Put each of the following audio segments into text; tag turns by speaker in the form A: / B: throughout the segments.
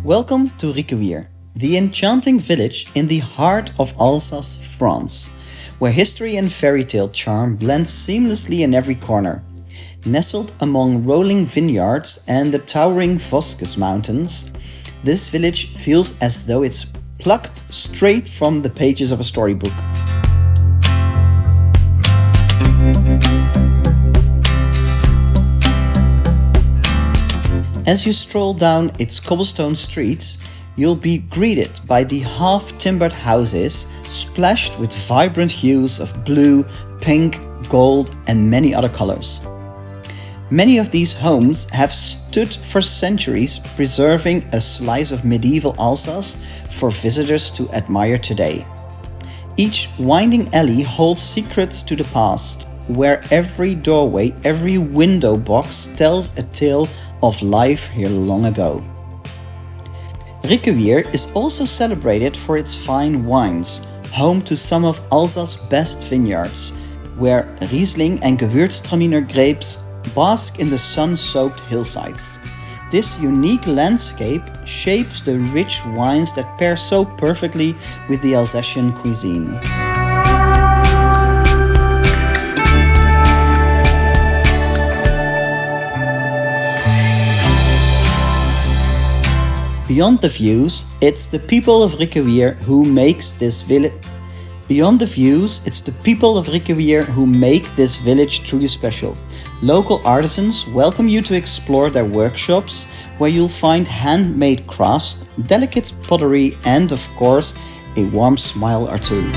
A: Welcome to Riquewihr, the enchanting village in the heart of Alsace, France, where history and fairy tale charm blend seamlessly in every corner. Nestled among rolling vineyards and the towering Vosges mountains, this village feels as though it's plucked straight from the pages of a storybook. As you stroll down its cobblestone streets, you'll be greeted by the half-timbered houses splashed with vibrant hues of blue, pink, gold and many other colors. Many of these homes have stood for centuries, preserving a slice of medieval Alsace for visitors to admire today. Each winding alley holds secrets to the past, where every doorway, every window box tells a tale of life here long ago. Riquewihr is also celebrated for its fine wines, home to some of Alsace's best vineyards, where Riesling and Gewürztraminer grapes bask in the sun-soaked hillsides. This unique landscape shapes the rich wines that pair so perfectly with the Alsatian cuisine. Beyond the views, it's the people of Riquewihr who makes this village. Beyond the views, it's the people of Riquewihr who make this village truly special. Local artisans welcome you to explore their workshops, where you'll find handmade crafts, delicate pottery, and of course, a warm smile or two.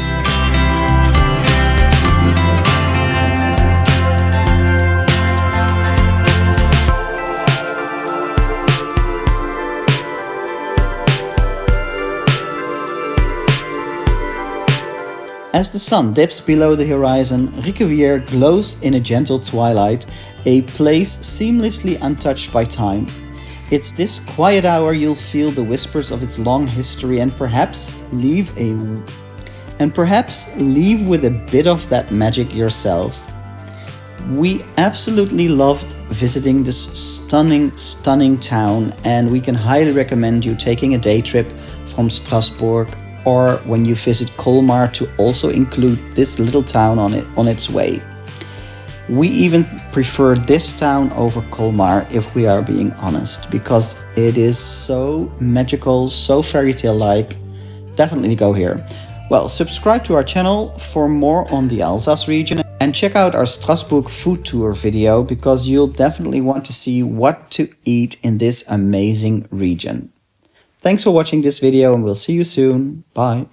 A: As the sun dips below the horizon, Riquewihr glows in a gentle twilight, a place seamlessly untouched by time. It's this quiet hour you'll feel the whispers of its long history and perhaps leave with a bit of that magic yourself. We absolutely loved visiting this stunning town, and we can highly recommend you taking a day trip from Strasbourg, or when you visit Colmar, to also include this little town on its way. We even prefer this town over Colmar, if we are being honest, because it is so magical, so fairy tale-like. Definitely go here. Well, subscribe to our channel for more on the Alsace region, and check out our Strasbourg food tour video, because you'll definitely want to see what to eat in this amazing region. Thanks for watching this video, and we'll see you soon. Bye.